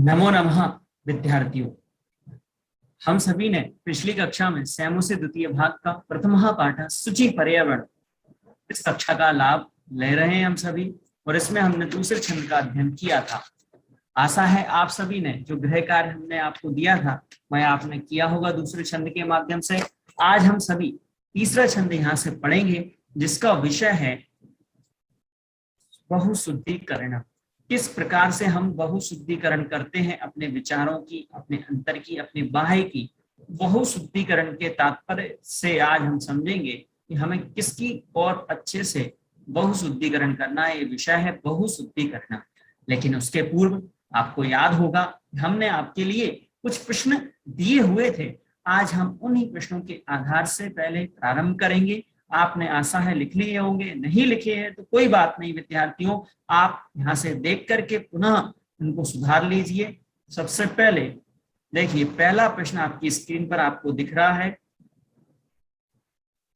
नमो नमः विद्यार्थियों। हम सभी ने पिछली कक्षा में सैमो से द्वितीय भाग का प्रथम पाठ सूची पर्यावरण इस कक्षा का लाभ ले रहे हैं हम सभी, और इसमें हमने दूसरे छंद का अध्ययन किया था। आशा है आप सभी ने जो गृह कार्य हमने आपको दिया था वह आपने किया होगा दूसरे छंद के माध्यम से। आज हम सभी तीसरा छंद यहाँ से पढ़ेंगे जिसका विषय है बहुशुद्धिकरण। किस प्रकार से हम बहुशुद्धिकरण करते हैं अपने विचारों की, अपने अंतर की, अपने बाह्य की। बहुशुद्धिकरण के तात्पर्य से आज हम समझेंगे कि हमें किसकी और अच्छे से बहुशुद्धिकरण करना है। ये विषय है बहुशुद्धिकरण। लेकिन उसके पूर्व आपको याद होगा हमने आपके लिए कुछ प्रश्न दिए हुए थे। आज हम उन्हीं प्रश्नों के आधार से पहले प्रारंभ करेंगे। आपने आशा है लिख लिए होंगे, नहीं लिखे हैं तो कोई बात नहीं विद्यार्थियों, आप यहाँ से देख करके पुनः इनको सुधार लीजिए। सबसे पहले देखिए, पहला प्रश्न आपकी स्क्रीन पर आपको दिख रहा है।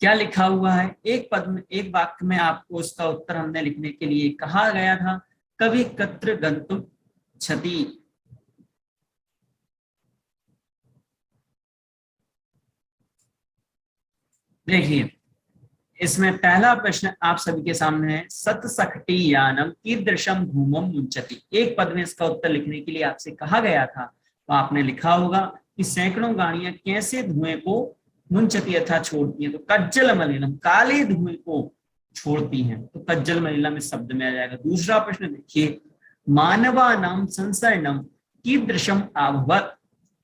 क्या लिखा हुआ है? एक पद में, एक वाक्य में आपको इसका उत्तर हमने लिखने के लिए कहा गया था। कवि कत्र गंतुम क्षति। देखिए, इसमें पहला प्रश्न आप सभी के सामने है। सतसखटी यानम कीदृशम धूमम मुंचति। एक पद में इसका उत्तर लिखने के लिए आपसे कहा गया था, तो आपने लिखा होगा कि सैकड़ों गाड़ियां कैसे धुएं को मुंचती अथा छोड़ती हैं। तो कज्जल मलिनम, काले धुएं को छोड़ती हैं, तो कज्जल मलिनम इस शब्द में आ जाएगा। दूसरा प्रश्न देखिए, मानवानाम संसरणम कीदृशम अभवत्।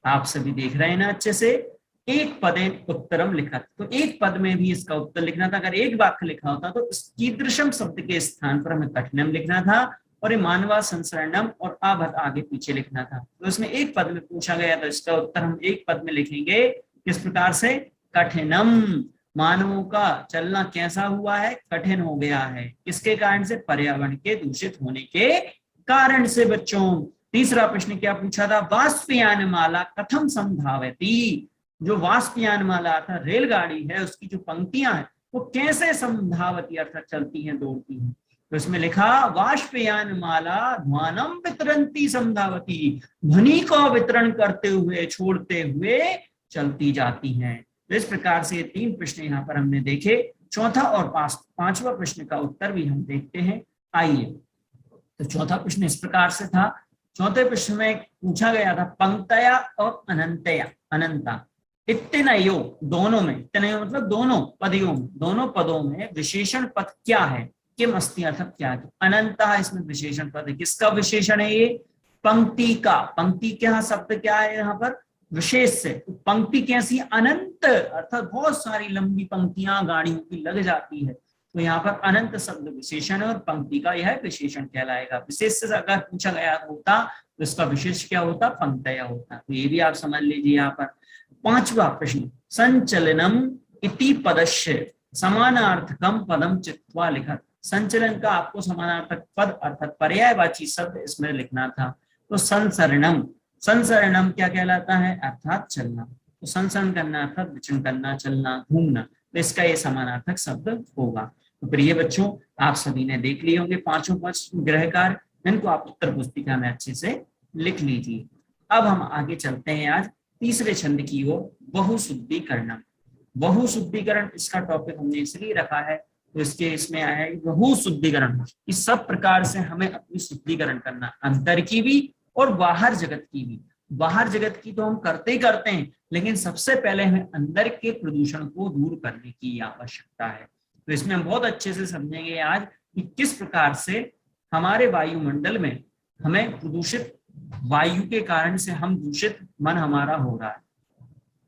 आप सभी देख रहे हैं ना अच्छे से। एक पदे उत्तरम लिखा, तो एक पद में भी इसका उत्तर लिखना था। अगर एक वाक्य लिखा होता तो कीदृशम शब्द के स्थान पर हमें कठिनम लिखना था, और ये मानवा संसरणम और अभत आगे पीछे लिखना था। तो इसमें एक पद में पूछा गया, तो इसका उत्तर हम एक पद में लिखेंगे। किस प्रकार से? कठिनम। मानवों का चलना कैसा हुआ है? कठिन हो गया है। किसके कारण से? पर्यावरण के दूषित होने के कारण से। बच्चों, तीसरा प्रश्न क्या पूछा था? वाष्पयान माला कथम संधावती। जो वाष्पयान माला अर्थात रेलगाड़ी है, उसकी जो पंक्तियां हैं वो कैसे संधावती अर्थात चलती हैं, दौड़ती हैं। तो इसमें लिखा वाष्पयान माला ध्वानम वितरंती संधावती। ध्वनि को वितरण करते हुए, छोड़ते हुए चलती जाती हैं। तो इस प्रकार से तीन प्रश्न यहाँ पर हमने देखे। चौथा और पांचवा प्रश्न का उत्तर भी हम देखते हैं। आइए, तो चौथा प्रश्न इस प्रकार से था। चौथे प्रश्न में पूछा गया था पंक्तया और अनंतया, अनंता। इत्तनयो, दोनों में, इत्तनयो मतलब दोनों पदियों में, दोनों पदों में विशेषण पद क्या है? किम अस्ति अर्थात क्या है? अनंतः इसमें विशेषण पद है। किसका विशेषण है ये? पंक्ति का। पंक्ति क्या शब्द क्या है यहाँ पर? विशेष से। तो पंक्ति कैसी? अनंत अर्थात बहुत सारी लंबी पंक्तियां गाड़ियों की लग जाती है। तो यहाँ पर अनंत शब्द विशेषण है और पंक्ति का यह विशेषण कहलाएगा। विशेष से अगर पूछा गया होता तो इसका विशेष क्या होता? पंक्तया होता। तो ये भी आप समझ लीजिए। यहाँ पर पांचवा प्रश्न, संचलनम इति पदस्य समानार्थकम पदम चित्वा लिखा। संचलन का आपको समानार्थक पद अर्थात पर्यायवाची शब्द इसमें लिखना था। तो संसरणम, संसरणम क्या कहलाता है? अर्थात चलना। तो संसरण करना अर्थात विचरण करना, चलना, घूमना। तो इसका ये समानार्थक शब्द होगा। तो प्रिय बच्चों, आप सभी ने देख लिए होंगे पांचों पांच गृह कार्य, इनको आप उत्तर पुस्तिका में अच्छे से लिख लीजिए। अब हम आगे चलते हैं आज तीसरे छंद की ओर, बहुशुद्धिकरण। बहुशुद्धिकरण इसका टॉपिक हमने इसलिए रखा है तो इसमें आया है बहुशुद्धिकरण। इस सब प्रकार से हमें अपनी शुद्धिकरण करना, अंतर की भी और बाहर जगत की भी। बाहर जगत की तो हम करते ही करते हैं, लेकिन सबसे पहले हमें अंदर के प्रदूषण को दूर करने की आवश्यकता है। तो इसमें हम बहुत अच्छे से समझेंगे आज कि किस प्रकार से हमारे वायुमंडल में हमें प्रदूषित वायु के कारण से हम दूषित मन हमारा हो रहा है।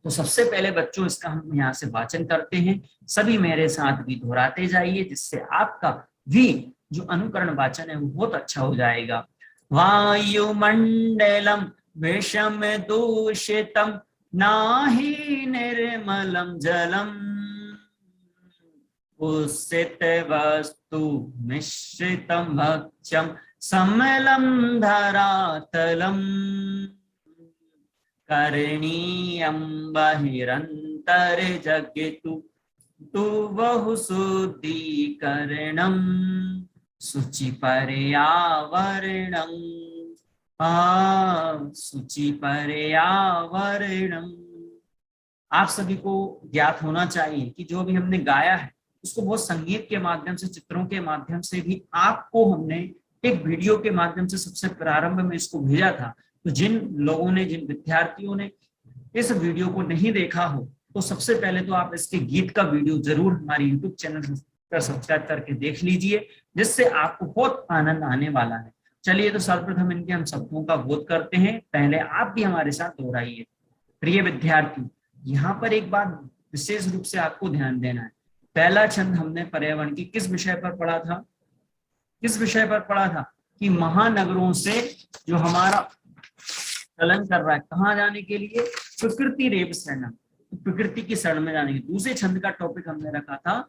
तो सबसे पहले बच्चों इसका हम यहाँ से वाचन करते हैं। सभी मेरे साथ भी दोहराते जाइए, जिससे आपका भी जो अनुकरण वाचन है वो बहुत अच्छा हो जाएगा। वायुमंडलम विषम दूषितम नाहि निर्मलम जलम उसित वस्तु मिश्रितम भक्ष्यम समलम धरातलम करणीयं बहिरंतर जगतु तु बहुशुद्धिकरणं शुचि पर्यावरणं शुचि पर्यावरणम। आप सभी को ज्ञात होना चाहिए कि जो भी हमने गाया है उसको बहुत संगीत के माध्यम से, चित्रों के माध्यम से भी आपको हमने एक वीडियो के माध्यम से सबसे प्रारंभ में इसको भेजा था। तो जिन लोगों ने, जिन विद्यार्थियों ने इस वीडियो को नहीं देखा हो, तो सबसे पहले तो आप इसके गीत का वीडियो जरूर हमारे यूट्यूब चैनल पर सब्सक्राइब करके देख लीजिए, जिससे आपको बहुत आनंद आने वाला है। चलिए तो सर्वप्रथम इनके हम शब्दों का बोध करते हैं। पहले आप भी हमारे साथ दोहराइए। प्रिय विद्यार्थी, यहाँ पर एक बात विशेष रूप से आपको ध्यान देना है। पहला छंद हमने पर्यावरण की किस विषय पर पढ़ा था? किस विषय पर पढ़ा था? कि महानगरों से जो हमारा चलन कर रहा है, कहाँ जाने के लिए? प्रकृति रेव शरणम, प्रकृति की शरण में जाने के। दूसरे छंद का टॉपिक हमने रखा था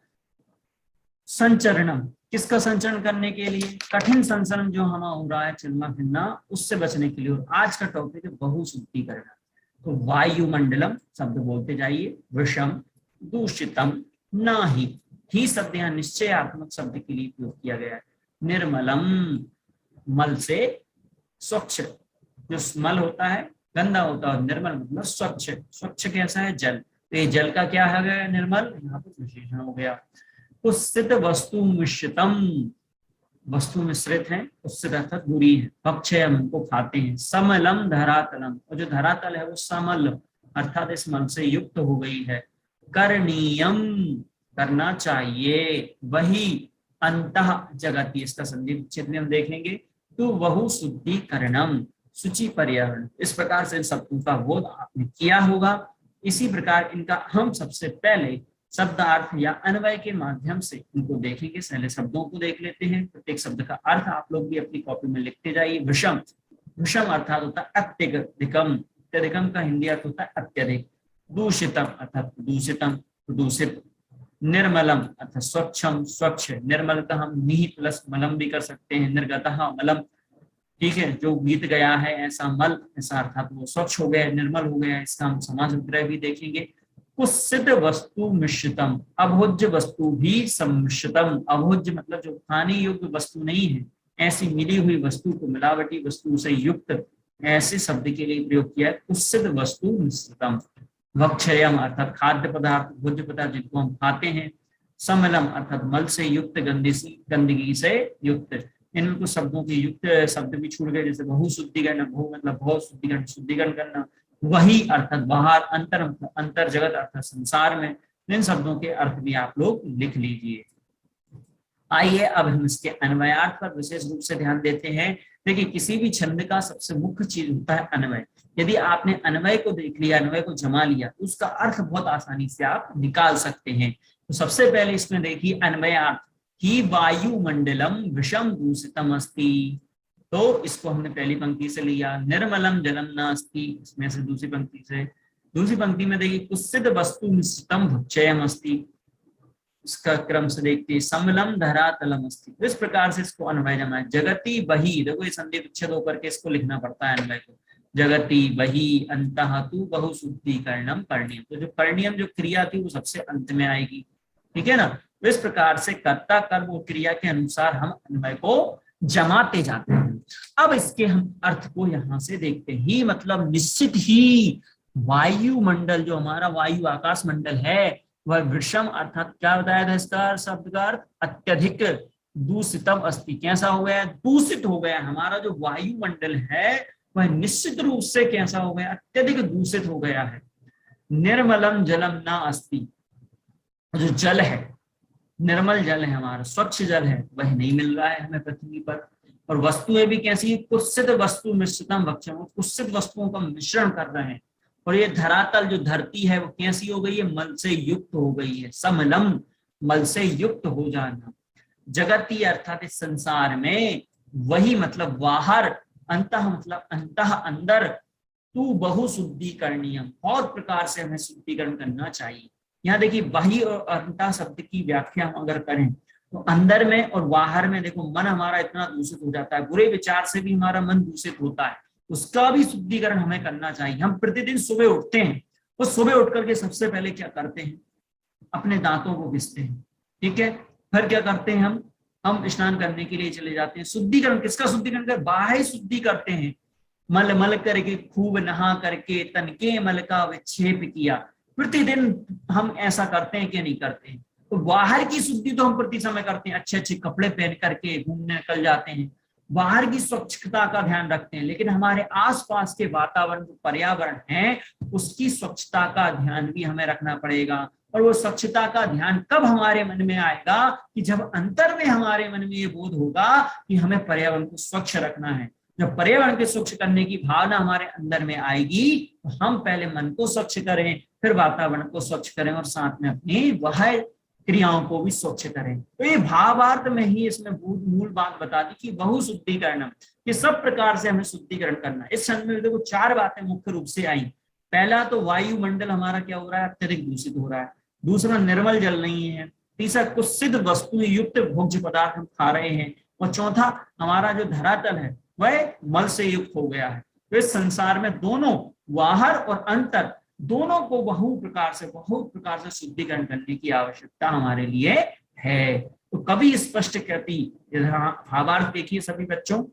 संचरणम। किसका संचरण करने के लिए? कठिन संचरण जो हमारा हो रहा है, चलना फिरना, उससे बचने के लिए। और आज का टॉपिक है बहुशुद्धिकरण। तो वायुमंडलम शब्द बोलते जाइए। विषम, दूषितम, नाही, ही शब्द यहाँ निश्चयात्मक शब्द के लिए प्रयोग किया गया है। निर्मलम, मल से स्वच्छ, जो मल होता है गंदा होता है, निर्मल मतलब स्वच्छ। स्वच्छ कैसा है? जल। तो ये जल का क्या हो गया? निर्मल। यहाँ पर विशेषण हो गया। तो सिद्ध वस्तु मिश्रितम, वस्तु मिश्रित है, उससे अर्थात बुरी है। पक्षयम, उनको खाते हैं। समलम धरातलम, और जो धरातल है वो समल अर्थात इस मल से युक्त हो गई है। करणीयम, करना चाहिए। वही अंतः जगति, इसका संक्षिप्त में हम देखेंगे। तो बहु शुद्धिकरणम, शुचि पर्यावरण। इस प्रकार से इन शब्दों का बोध आपने किया होगा। इसी प्रकार इनका हम सबसे पहले शब्दार्थ या अन्वय के माध्यम से इनको देखेंगे। पहले शब्दों को देख लेते हैं। प्रत्येक शब्द का अर्थ आप लोग भी अपनी कॉपी में लिखते जाइए। विषम, विषम अर्थात होता है अत्यधिकम। अत्यधिकम का हिंदी अर्थ होता है अत्यधिक। दूषितम अर्थात दूषितम, दूषित। निर्मलम अर्थात स्वच्छम, स्वच्छ। निर्मल का हम नि प्लस मलम भी कर सकते हैं। निर्गतः मलम, ठीक है, जो बीत गया है ऐसा मल, ऐसा अर्थात वो स्वच्छ हो गया, निर्मल हो गया। इसका हम समाज विग्रह भी देखेंगे। कुत्सित वस्तु मिश्रितम, अभोज्य वस्तु भी सम्मिश्रितम। अभोज्य मतलब जो खाने योग्य वस्तु नहीं है, ऐसी मिली हुई वस्तु को मिलावटी वस्तु से युक्त, ऐसे शब्द के लिए प्रयोग किया है कुत्सित वस्तु मिश्रितम। भक्षयम अर्थात खाद्य पदार्थ, भोज्य पदार्थ जिनको हम खाते हैं। समलम अर्थात मल से युक्त, गंदगी से युक्त। इनमें कुछ शब्दों के युक्त शब्द भी छूट गए, जैसे बहु शुद्धिकरण। बहु मतलब बहुत शुद्धिकरण, शुद्धिकरण करना। वही अर्थात बाहर, अंतर अंतर जगत अर्थात संसार में। इन शब्दों के अर्थ भी आप लोग लिख लीजिए। आइए अब हम इसके अन्वयार्थ पर विशेष रूप से ध्यान देते हैं। देखिए, किसी भी छंद का सबसे मुख्य चीज होता है अन्वय। यदि आपने अन्वय को देख लिया, अन्वय को जमा लिया, तो उसका अर्थ बहुत आसानी से आप निकाल सकते हैं। तो सबसे पहले इसमें देखिए अन्वयार्थ। ही वायुमंडलम विषम दूषितम अस्ति, तो इसको हमने पहली पंक्ति से लिया। निर्मलम जलम नास्ति, इसमें से दूसरी पंक्ति से। दूसरी पंक्ति में देखिए कुत्सित वस्तु मिश्रितम भक्षयम अस्ति, इसका क्रम से देखते हैं। समलम धरातलम अस्ति। इस प्रकार से इसको अन्वय जमा है। जगति बही, देखो ये संधि विच्छेद होकर के इसको लिखना पड़ता है अन्वय को। जगति बही अंतः तु बहुशुद्धिकरणम करणीयम, तो जो करणीयम जो क्रिया थी वो सबसे अंत में आएगी, ठीक है ना। तो इस प्रकार से कर्ता कर्म और क्रिया के अनुसार हम अन्वय को जमाते जाते हैं। अब इसके हम अर्थ को यहाँ से देखते हैं। ही मतलब निश्चित ही वायुमंडल, जो हमारा वायु आकाश मंडल है, वह विषम अर्थात क्या बताया था इसका शब्द का अर्थ? अत्यधिक। दूषितम अस्ति, कैसा हो गया? दूषित हो गया। हमारा जो वायुमंडल है वह निश्चित रूप से कैसा हो गया? अत्यधिक दूषित हो गया है। निर्मलम जलम ना अस्ति, जो जल है, निर्मल जल है हमारा, स्वच्छ जल है, वह नहीं मिल रहा है हमें पृथ्वी पर। और वस्तुएं भी कैसी? कुत्सित वस्तु मिश्रितम भक्षम, कुत्सित वस्तुओं का मिश्रण कर रहे हैं। और ये धरातल जो धरती है वो कैसी हो गई है? मल से युक्त हो गई है। समलम, मल से युक्त हो जाना। जगती अर्थात इस संसार में, वही मतलब बाहर, अंतः मतलब अंतः अंदर, तू बहुशुद्धिकरणीयम, और प्रकार से हमें शुद्धिकरण करना चाहिए। यहाँ देखिए बाह्य और अंतः शब्द की व्याख्या हम अगर करें तो अंदर में और बाहर में, देखो मन हमारा इतना दूषित हो जाता है, बुरे विचार से भी हमारा मन दूषित होता है, उसका भी शुद्धिकरण हमें करना चाहिए। हम प्रतिदिन सुबह उठते हैं, तो सुबह उठ करके सबसे पहले क्या करते हैं? अपने दांतों को घिसते हैं, ठीक है। फिर क्या करते हैं? हम स्नान करने के लिए चले जाते हैं। शुद्धिकरण, किसका शुद्धिकरण कर? बाह्य शुद्धि करते हैं। मल मल करके खूब नहा करके तन के मल का विक्षेप किया। प्रतिदिन हम ऐसा करते हैं कि नहीं करते हैं? तो बाहर की शुद्धि तो हम प्रति समय करते हैं, अच्छे अच्छे कपड़े पहन करके घूमने निकल जाते हैं, बाहर की स्वच्छता का ध्यान रखते हैं, लेकिन हमारे आसपास के वातावरण जो पर्यावरण है उसकी स्वच्छता का ध्यान भी हमें रखना पड़ेगा। और वो स्वच्छता का ध्यान कब हमारे मन में आएगा? कि जब अंतर में हमारे मन में ये बोध होगा कि हमें पर्यावरण को स्वच्छ रखना है। जब पर्यावरण के स्वच्छ करने की भावना हमारे अंदर में आएगी तो हम पहले मन को स्वच्छ करें, फिर वातावरण को स्वच्छ करें और साथ में अपनी वह क्रियाओं को भी स्वच्छ करें। तो ये भावार्थ में ही इसमें मूल बात बता दी कि बहु शुद्धिकरण, कि सब प्रकार से हमें शुद्धिकरण करना है। इस छंद में देखो 4 बातें मुख्य रूप से आई। पहला तो वायुमंडल हमारा क्या हो रहा है? अत्यधिक दूषित हो रहा है। दूसरा, निर्मल जल नहीं है। तीसरा, कुत्सित वस्तु युक्त भोज्य पदार्थ हम खा रहे हैं। और चौथा, हमारा जो धरातल है वह मल से युक्त हो गया है। तो इस संसार में दोनों बाहर और अंतर दोनों को बहुत प्रकार से शुद्धिकरण करने की आवश्यकता हमारे लिए है। तो कभी स्पष्ट कहती, भावार्थ देखिए सभी बच्चों,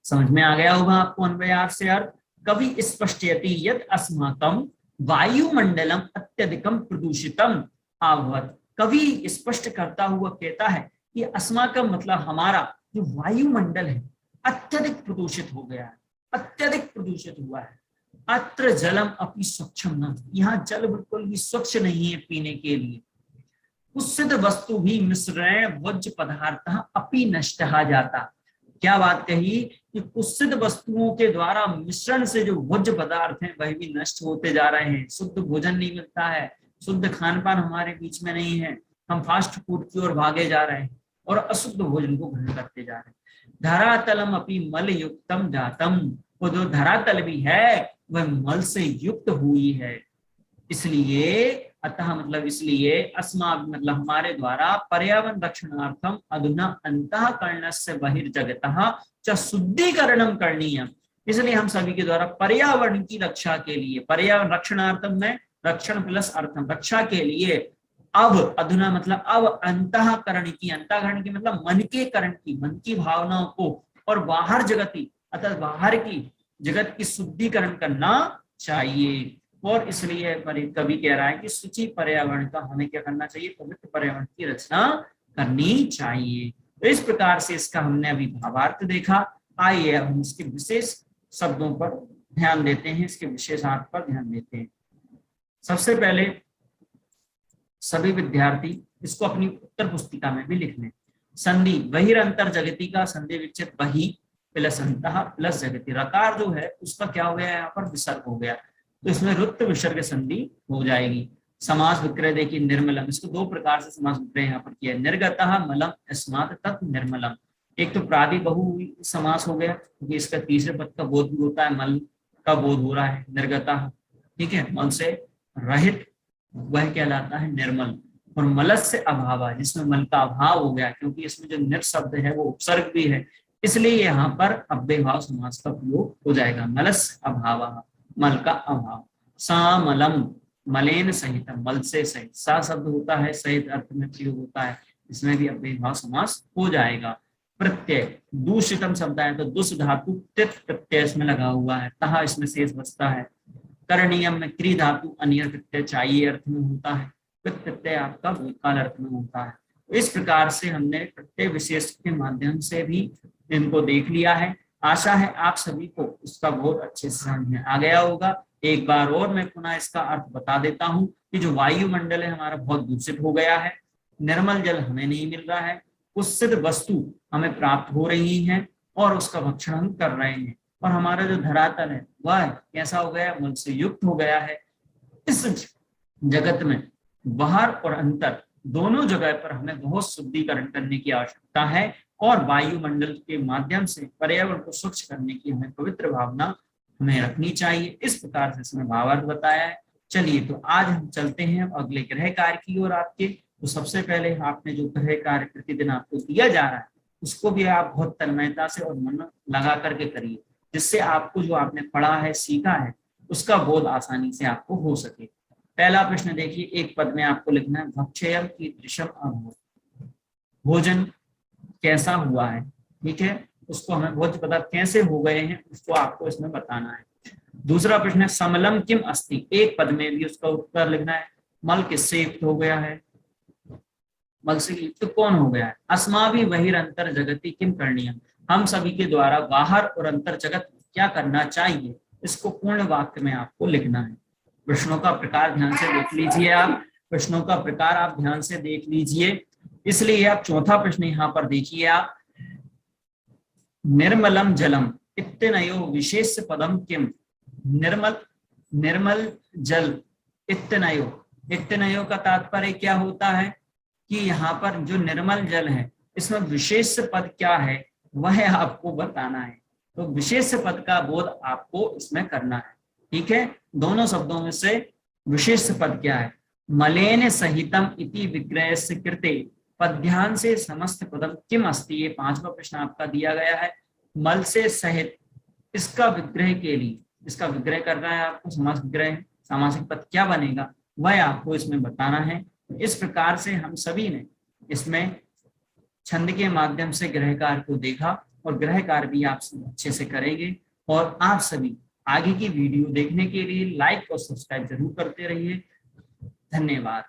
समझ में आ गया होगा आपको अन्वयार्थ से अर्थ। कभी स्पष्टयति यत् अस्माकं वायुमंडलम अत्यधिकम प्रदूषितम अभवत्। कभी स्पष्ट करता हुआ कहता है कि अस्माकं मतलब हमारा जो वायुमंडल है अत्यधिक प्रदूषित हो गया है, अत्यधिक प्रदूषित हुआ है। अत्र जलम अपि स्वच्छम न, यहाँ जल बिल्कुल भी स्वच्छ नहीं है पीने के लिए। कुत्सित वस्तु भी मिश्रण वज्र पदार्थ अपि नष्टः जाता। क्या बात कही कि कुत्सित वस्तुओं के द्वारा मिश्रण से जो वज्र पदार्थ हैं वह भी नष्ट होते जा रहे हैं। शुद्ध भोजन नहीं मिलता है, शुद्ध खान पान हमारे बीच में नहीं है, हम फास्ट फूड की ओर भागे जा रहे हैं और अशुद्ध भोजन को ग्रहण करते जा रहे हैं। धरातलम अपि मल युक्तम जातम, वो जो धरातल भी है वह मल से युक्त हुई है। इसलिए अतः मतलब इसलिए अस्मा मतलब हमारे द्वारा पर्यावरण रक्षणार्थम अधुना अंतःकरणस्य बहिर्जगतः च शुद्धिकरणम करणीयम। इसलिए हम सभी के द्वारा पर्यावरण की रक्षा के लिए, पर्यावरण रक्षणार्थम में रक्षण प्लस अर्थम, रक्षा के लिए अब अधुना मतलब अब अंतःकरण की, अंतःकरण की मतलब मन के करण की, मन की भावनाओं को और बाहर जगती अर्थात बाहर की जगत की शुद्धिकरण करना चाहिए। और इसलिए कवि कह रहा है कि शुचि पर्यावरण का हमें क्या करना चाहिए? पवित्र पर्यावरण की रचना करनी चाहिए। तो इस प्रकार से इसका हमने अभी भावार्थ देखा। आइए हम इसके विशेष शब्दों पर ध्यान देते हैं, इसके विशेष अर्थ पर ध्यान देते हैं। सबसे पहले सभी विद्यार्थी इसको अपनी उत्तर पुस्तिका में भी लिख लें। संधि बहिरंतर जगती का संधि विच्छेद बहि प्लस अंतः प्लस जगती। रकार जो है उसका क्या हो गया? यहाँ पर विसर्ग हो गया, तो इसमें रुक्त विसर्ग संधि हो जाएगी। समास विक्रय देखिए निर्मलम, इसको 2 प्रकार से समास विक्रय यहाँ पर किया है। निर्गतः मलम अस्मात् तत् निर्मलम। एक तो प्रादि बहु समास हो गया क्योंकि इसका तीसरे पद का बोध भी होता है, मल का बोध हो रहा है, निर्गतः, ठीक है, मल से रहित, वह कहलाता है निर्मल। और मलस से अभाव, जिसमें मल का अभाव हो गया क्योंकि इसमें जो निर शब्द है वो उपसर्ग भी है, इसलिए यहाँ पर अव्ययभाव समास का प्रयोग हो जाएगा। मलस अभाव, मल का अभाव। सामलम मलेन सहित, मल से सहित, सा शब्द होता है सहित अर्थ में प्रयोग होता है, इसमें भी अव्ययभाव समास हो जाएगा। प्रत्यय दूषितम शब्द है तो दुष धातु तित प्रत्यय इसमें लगा हुआ है, तहा इसमें शेष बचता है। करणीयम में क्री धातु अनियर प्रत्यय चाहिए अर्थ में होता है, प्रत्यय आपका भूतकाल अर्थ में होता है। तो इस प्रकार से हमने प्रत्यय विशेष के माध्यम से भी इनको देख लिया है। आशा है आप सभी को इसका बहुत अच्छे से समझ में आ गया होगा। एक बार और मैं पुनः इसका अर्थ बता देता हूं कि जो वायुमंडल है हमारा बहुत दूषित हो गया है, निर्मल जल हमें नहीं मिल रहा है, कुत्सित वस्तु हमें प्राप्त हो रही है और उसका भक्षण हम कर रहे हैं, और हमारा जो धरातल है वह कैसा हो गया? मल से युक्त हो गया है। इस जगत में बाहर और अंतर दोनों जगह पर हमें बहुत शुद्धिकरण करने की आवश्यकता है और वायुमंडल के माध्यम से पर्यावरण को स्वच्छ करने की हमें पवित्र भावना हमें रखनी चाहिए। इस प्रकार से इसमें भावार्थ बताया है। चलिए तो आज हम चलते हैं अगले गृह कार्य की ओर आपके। तो सबसे पहले आपने जो गृह कार्य प्रतिदिन आपको दिया जा रहा है उसको भी आप बहुत तन्मयता से और मन लगा करके करिए, जिससे आपको जो आपने पढ़ा है सीखा है उसका बोध आसानी से आपको हो सके। पहला प्रश्न देखिए, एक पद में आपको लिखना है भक्षयम कीदृशम अभूत्, भोजन कैसा हुआ है, ठीक है, उसको हमें भोज्य पदार्थ कैसे हो गए हैं उसको आपको इसमें बताना है। दूसरा प्रश्न है समलम किम अस्ति, एक पद में भी उसका उत्तर लिखना है। मल किससे युक्त हो गया है, मल से युक्त कौन हो गया है। अस्माभि बहिरंतर जगति किम करणीयम, हम सभी के द्वारा बाहर और अंतर जगत क्या करना चाहिए, इसको पूर्ण वाक्य में आपको लिखना है। प्रश्नों का प्रकार ध्यान से देख लीजिए आप, प्रश्नों का प्रकार आप ध्यान से देख लीजिए। इसलिए आप चौथा प्रश्न यहाँ पर देखिए आप, निर्मलम जलम इत्तनयो विशेष पदम किम, निर्मल जल इत्तनयो, इत्तनयो का तात्पर्य क्या होता है कि यहाँ पर जो निर्मल जल है इसमें विशेष पद क्या है वह आपको बताना है। तो विशेष पद का बोध आपको इसमें करना है, ठीक है। दोनों शब्दों में से विशेष पद क्या है। मलेन सहितम इति विग्रह से कृते पद्यान से समस्त पदम किम अस्ति, ये पांचवा प्रश्न आपका दिया गया है। मल से सहित इसका विग्रह के लिए, इसका विग्रह करना है आपको, समास विग्रह सामासिक पद क्या बनेगा वह आपको इसमें बताना है। इस प्रकार से हम सभी ने इसमें छंद के माध्यम से ग्रहकार को देखा और ग्रहकार भी आप अच्छे से करेंगे। और आप सभी आगे की वीडियो देखने के लिए लाइक और सब्सक्राइब जरूर करते रहिए। धन्यवाद।